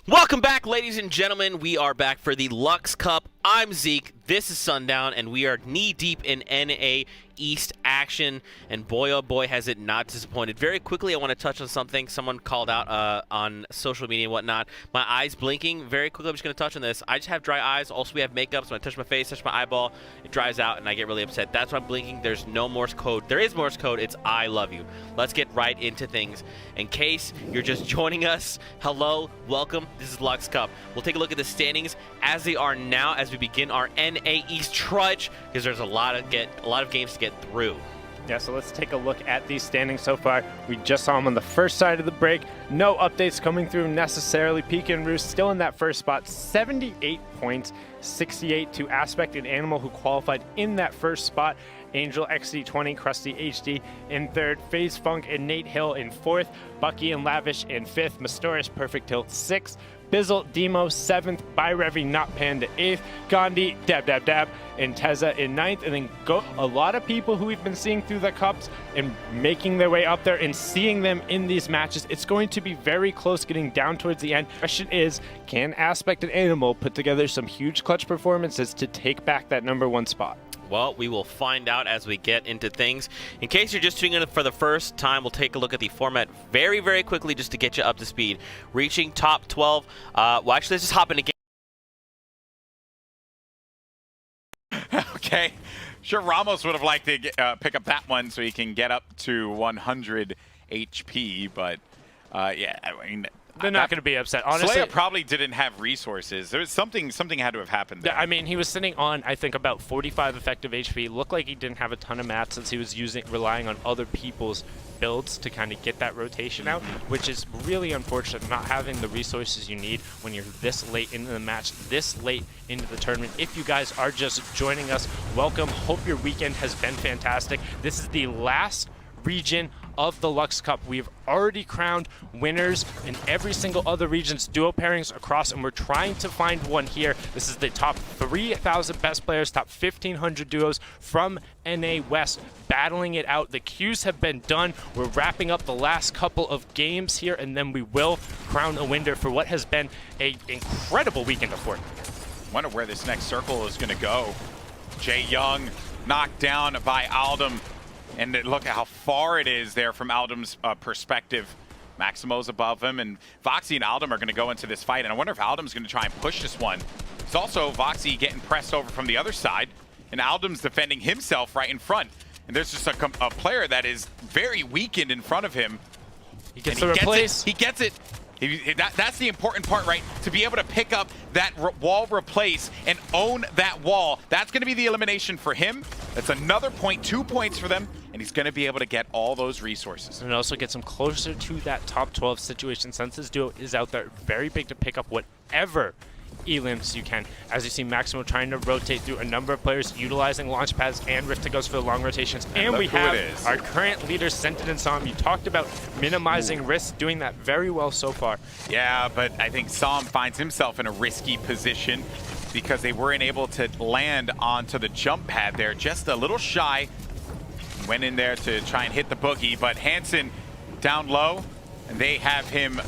Welcome back, ladies and gentlemen. We are back for the Luxe Cup. I'm Zeke. This is Sundown, and we are knee-deep in NA East action. And boy, oh boy, has it not disappointed. Very quickly, I want to touch on something someone called out on social media and whatnot. My eyes blinking. Very quickly, I'm just going to touch on this. I just have dry eyes. Also, we have makeup, so when I touch my face, touch my eyeball, it dries out, and I get really upset. That's why I'm blinking. There's no Morse code. There is Morse code. It's I love you. Let's get right into things. In case you're just joining us, hello, welcome. This is Luxe Cup. We'll take a look at the standings as they are now as we begin our NA East trudge, because there's a lot of games to get through. Yeah, so let's take a look at these standings so far. We just saw them on the first side of the break. No updates coming through necessarily. Peak and Roost still in that first spot, 78 points, 68 to Aspect and Animal, who qualified in that first spot. Angel XD20, Krusty HD in third, FaZe Funk and Nate Hill in fourth, Bucky and Lavish in fifth, Mastoris Perfect Tilt sixth, Bizzle Demo 7th, Byrevi Not Panda 8th, Gandhi Dab Dab Dab, and Teza in 9th, and then a lot of people who we've been seeing through the cups and making their way up there and seeing them in these matches. It's going to be very close getting down towards the end. The question is, can Aspect and Animal put together some huge clutch performances to take back that #1 spot? Well, we will find out as we get into things. In case you're just tuning in for the first time, we'll take a look at the format very, very quickly just to get you up to speed. Reaching top 12. Well, actually, let's just hop in again. Okay. Sure, Ramos would have liked to pick up that one so he can get up to 100 HP, but yeah, I mean, they're not going to be upset. Honestly, Slayer probably didn't have resources. There was something had to have happened there. I mean, he was sitting on, I think, about 45 effective HP. Looked like he didn't have a ton of mats since he was relying on other people's builds to kind of get that rotation out, which is really unfortunate, not having the resources you need when you're this late into the match, this late into the tournament. If you guys are just joining us, welcome. Hope your weekend has been fantastic. This is the last region of the Luxe Cup. We've already crowned winners in every single other region's duo pairings across, and we're trying to find one here. This is the top 3,000 best players, top 1,500 duos from NA West battling it out. The queues have been done. We're wrapping up the last couple of games here, and then we will crown a winner for what has been an incredible weekend of Fortnite. Wonder where this next circle is going to go. Jay Young knocked down by Aldum. And look at how far it is there from Aldum's perspective. Maximo's above him, and Voxy and Aldum are going to go into this fight. And I wonder if Aldum's going to try and push this one. It's also Voxy getting pressed over from the other side, and Aldum's defending himself right in front. And there's just a player that is very weakened in front of him. He gets the replace. He gets it. That's the important part, right? To be able to pick up that wall replace and own that wall. That's going to be the elimination for him. That's another point, 2 points for them, and he's going to be able to get all those resources. And also gets him closer to that top 12 situation since his duo is out there. Very big to pick up whatever elims you can. As you see Maximo trying to rotate through a number of players, utilizing launch pads and Rift to goes for the long rotations. And we have our current leader, Scented and Som. You talked about minimizing risk, doing that very well so far. Yeah, but I think Som finds himself in a risky position because they weren't able to land onto the jump pad there. Just a little shy. Went in there to try and hit the boogie, but Hansen down low, and they have him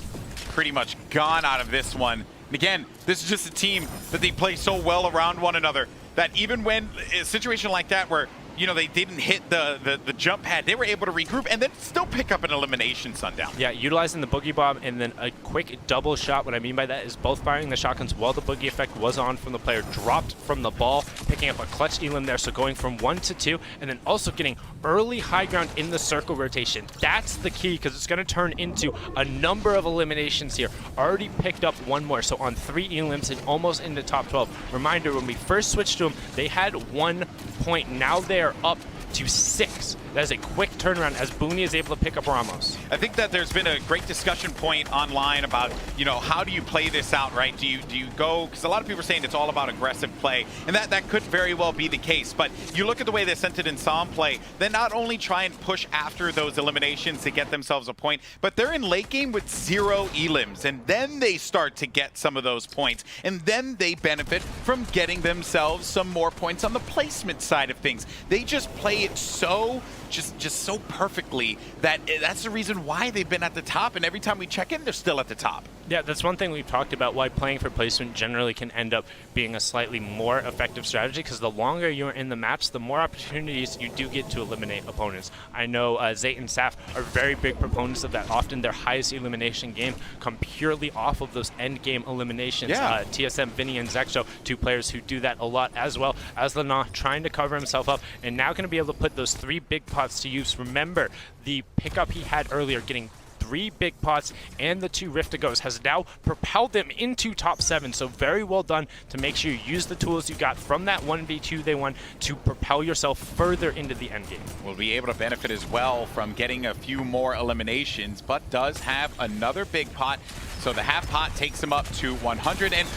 pretty much gone out of this one. And again, this is just a team that they play so well around one another that even when a situation like that where, you know, they didn't hit the jump pad, they were able to regroup and then still pick up an elimination, Sundown. Yeah, utilizing the Boogie Bomb and then a quick double shot. What I mean by that is both firing the shotguns while the Boogie effect was on from the player, dropped from the ball, picking up a clutch elim there, so going from 1 to 2, and then also getting early high ground in the circle rotation. That's the key, because it's going to turn into a number of eliminations here. Already picked up one more, so on 3 elims and almost into top 12. Reminder, when we first switched to them, they had 1 point. Now they're up to 6. That is a quick turnaround as Booney is able to pick up Ramos. I think that there's been a great discussion point online about, you know, how do you play this out, right? Do you go, because a lot of people are saying it's all about aggressive play, and that could very well be the case, but you look at the way that Scented and Som play, they not only try and push after those eliminations to get themselves a point, but they're in late game with 0 elims, and then they start to get some of those points, and then they benefit from getting themselves some more points on the placement side of things. They just play it so just so perfectly that that's the reason why they've been at the top, and every time we check in, they're still at the top. Yeah, that's one thing we've talked about, why playing for placement generally can end up being a slightly more effective strategy, because the longer you're in the maps, the more opportunities you do get to eliminate opponents. I know Zayt and Saf are very big proponents of that. Often their highest elimination game come purely off of those end game eliminations. Yeah. TSM, Vinny, and Zexo, two players who do that a lot, as well as Lana trying to cover himself up, and now going to be able to put those 3 big pots to use. Remember, the pickup he had earlier, getting 3 big pots and the 2 Rift to Goes, has now propelled them into top 7. So very well done to make sure you use the tools you got from that 1v2 they won to propel yourself further into the end game. Will be able to benefit as well from getting a few more eliminations, but does have another big pot. So the half pot takes him up to 100. And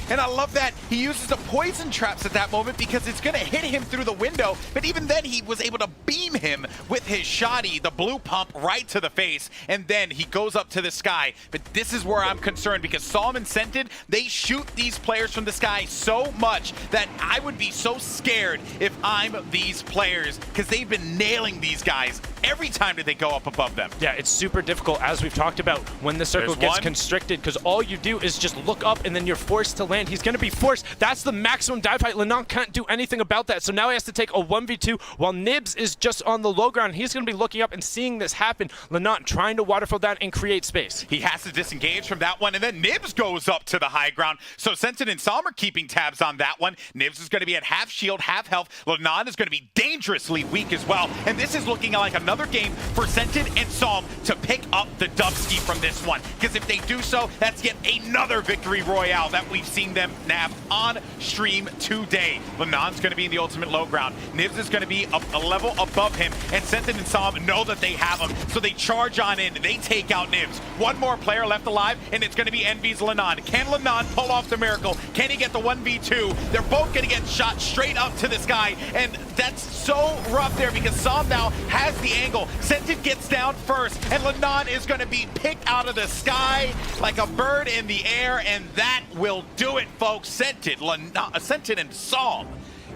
I love that he uses the poison traps at that moment because it's going to hit him through the window. But even then, he was able to beam him with his shoddy, the blue pump, right to the face. And then he goes up to the sky. But this is where I'm concerned, because Psalm and Scented, they shoot these players from the sky so much that I would be so scared if I'm these players, because they've been nailing these guys every time that they go up above them. Yeah, it's super difficult, as we've talked about, when the circle gets constricted, because all you do is just look up and then you're forced to land. He's going to be forced. That's the maximum dive height. Lenon can't do anything about that, so now he has to take a 1v2 while Nibs is just on the low ground. He's going to be looking up and seeing this happen. Lenon trying to waterfall down and create space. He has to disengage from that one, and then Nibs goes up to the high ground. So Sensen and Psalm are keeping tabs on that one. Nibs is going to be at half shield, half health. Lenon is going to be dangerously weak as well. And this is looking like another game for Sensen and Psalm to pick up the dubski from this one. Because if they do so, that's yet another victory royale that we've seen them nab on stream today. Lenon's going to be in the ultimate low ground. Nibs is going to be a level above him, and Sensen and Psalm know that they have him, so they charge on in. They take out Nibs. One more player left alive, and it's going to be Envy's Lenon. Can Lenon pull off the miracle? Can he get the 1v2? They're both going to get shot straight up to the sky, and that's so rough there because Psalm now has the angle. Sensen gets down first, and Lenon is going to be picked out of the sky like a bird in the air, and that will do it, folks. Sensen and Psalm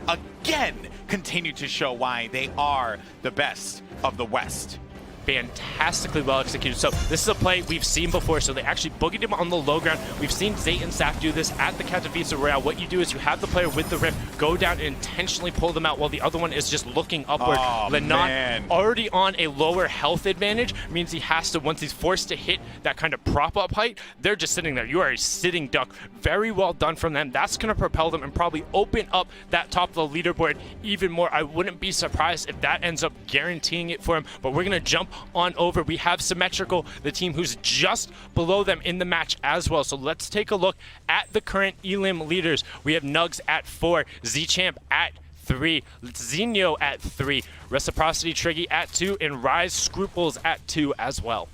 again continue to show why they are the best of the West. Fantastically well executed. So this is a play we've seen before. So they actually boogied him on the low ground. We've seen Zayt and Saf do this at the Katowice Royale. What you do is you have the player with the Rift go down and intentionally pull them out while the other one is just looking upward. Lenon, already on a lower health advantage, means he has to, once he's forced to hit that kind of prop up height, they're just sitting there. You are a sitting duck. Very well done from them. That's going to propel them and probably open up that top of the leaderboard even more. I wouldn't be surprised if that ends up guaranteeing it for him, but we're going to jump on over. We have Symmetrical, the team who's just below them in the match as well. So let's take a look at the current Elim leaders. We have Nugs at 4, Z-Champ at 3, Zinho at 3, Reciprocity Triggy at 2, and Rise Scruples at 2 as well.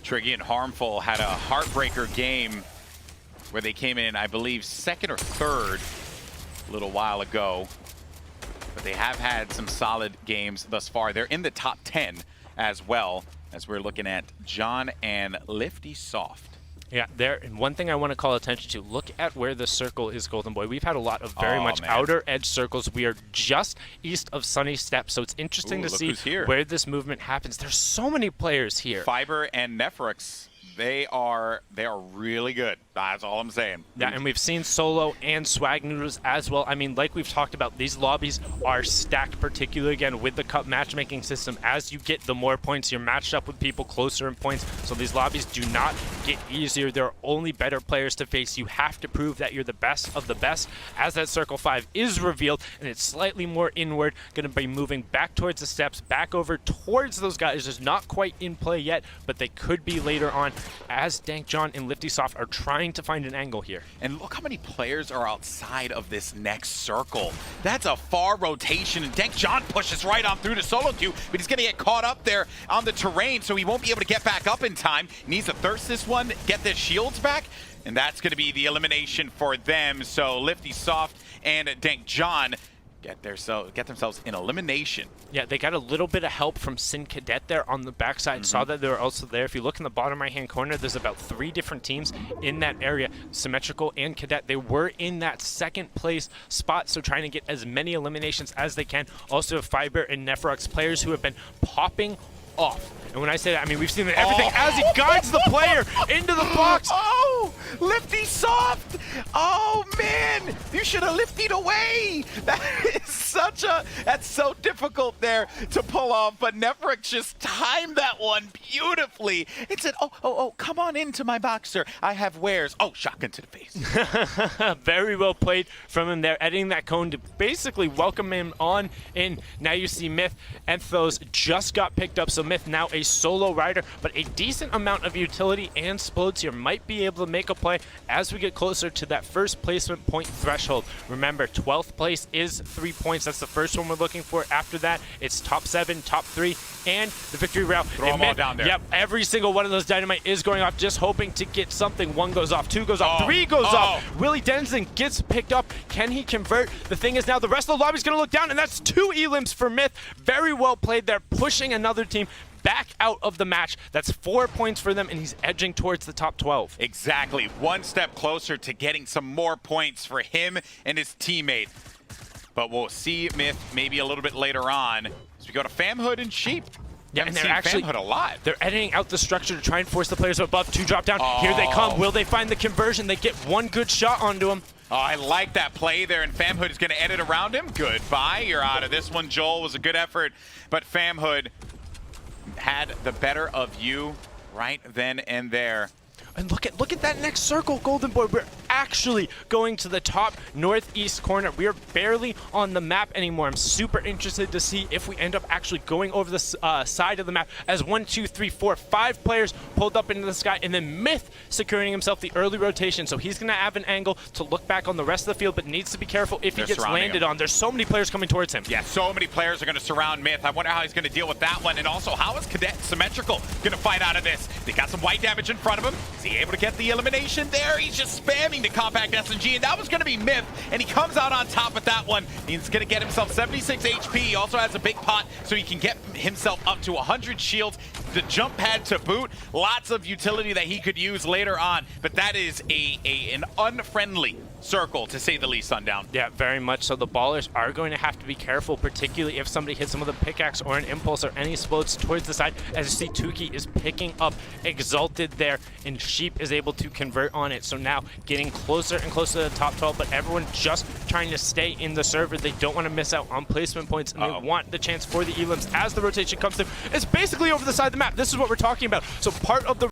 Triggy and Harmful had a heartbreaker game where they came in, I believe, 2nd or 3rd a little while ago. But they have had some solid games thus far. They're in the top 10 as well, as we're looking at John and Lifty Soft. Yeah, there. And one thing I want to call attention to, look at where the circle is, Golden Boy. We've had a lot of very much outer edge circles. We are just east of Sunny Step, so it's interesting to see where this movement happens. There's so many players here. Fiber and Nephrix, they are really good. That's all I'm saying. Yeah, and we've seen Solo and Swag Noodles as well. I mean, like we've talked about, these lobbies are stacked, particularly again with the cup matchmaking system. As you get the more points, you're matched up with people closer in points. So these lobbies do not get easier. There are only better players to face. You have to prove that you're the best of the best. As that Circle 5 is revealed, and it's slightly more inward, going to be moving back towards the steps, back over towards those guys. It's not quite in play yet, but they could be later on, as Dank John and Lifty Soft are trying to find an angle here. And look how many players are outside of this next circle. That's a far rotation, and Dank John pushes right on through to solo queue, but he's going to get caught up there on the terrain, so he won't be able to get back up in time. He needs to thirst this one, get the shields back, and that's going to be the elimination for them. So Lifty Soft and Dank John get themselves in elimination. Yeah, they got a little bit of help from Sin Cadet there on the backside. Saw that they were also there. If you look in the bottom right-hand corner, there's about 3 different teams in that area. Symmetrical and Cadet, they were in that 2nd place spot, so trying to get as many eliminations as they can. Also Fiber and Nephrix, players who have been popping off. And when I say that, I mean we've seen everything as he guides the player into the box. Oh, lifty soft. Oh, man. You should have lifted away. That is that's so difficult there to pull off. But Nefric just timed that one beautifully. It said, oh, come on into my box, sir. I have wares. Oh, shotgun to the face. Very well played from him there, editing that cone to basically welcome him on in. Now you see Myth. Enthos just got picked up, so Myth now a solo rider, but a decent amount of utility and splodes here might be able to make a play as we get closer to that first placement point threshold. Remember, 12th place is 3 points. That's the first one we're looking for. After that, it's top 7, top 3, and the victory route. Throw them all down there. Yep, every single one of those dynamite is going off, just hoping to get something. 1 goes off, 2 goes off, 3 goes off. Willie Denizen gets picked up. Can he convert? The thing is now the rest of the lobby's going to look down, and that's 2 elims for Myth. Very well played there, pushing another team back out of the match. That's 4 points for them, and he's edging towards the top 12. Exactly. One step closer to getting some more points for him and his teammate. But we'll see Myth maybe a little bit later on as we go to Famhood and Sheep. Yeah, and they're actually Famhood a lot. They're editing out the structure to try and force the players above to drop down. Here they come. Will they find the conversion? They get 1 good shot onto him. Oh, I like that play there, and Famhood is going to edit around him. Goodbye. You're out of this one, Joel. Was a good effort, but Famhood had the better of you right then and there. And look at that next circle, Golden Boy. We're actually going to the top northeast corner. We are barely on the map anymore. I'm super interested to see if we end up actually going over the side of the map as 1, 2, 3, 4, 5 players pulled up into the sky, and then Myth securing himself the early rotation. So he's going to have an angle to look back on the rest of the field, but needs to be careful if he gets landed on. There's so many players coming towards him. Yeah, so many players are going to surround Myth. I wonder how he's going to deal with that one. And also, how is Cadet Symmetrical going to fight out of this? They got some white damage in front of him. Is he able to get the elimination there? He's just spamming the compact SMG, and that was going to be Myth, and he comes out on top with that one. He's going to get himself 76 HP. He also has a big pot, so he can get himself up to 100 shields. The jump pad to boot. Lots of utility that he could use later on, but that is an unfriendly circle, to say the least, Sundown. Yeah, very much so. The ballers are going to have to be careful, particularly if somebody hits them with a pickaxe or an impulse or any explodes towards the side. As you see, Tuki is picking up Exalted there, and Sheep is able to convert on it. So now getting closer and closer to the top 12, but everyone just trying to stay in the server. They don't want to miss out on placement points, and they want the chance for the elims as the rotation comes through. It's basically over the side of the map. This is what we're talking about. So part of the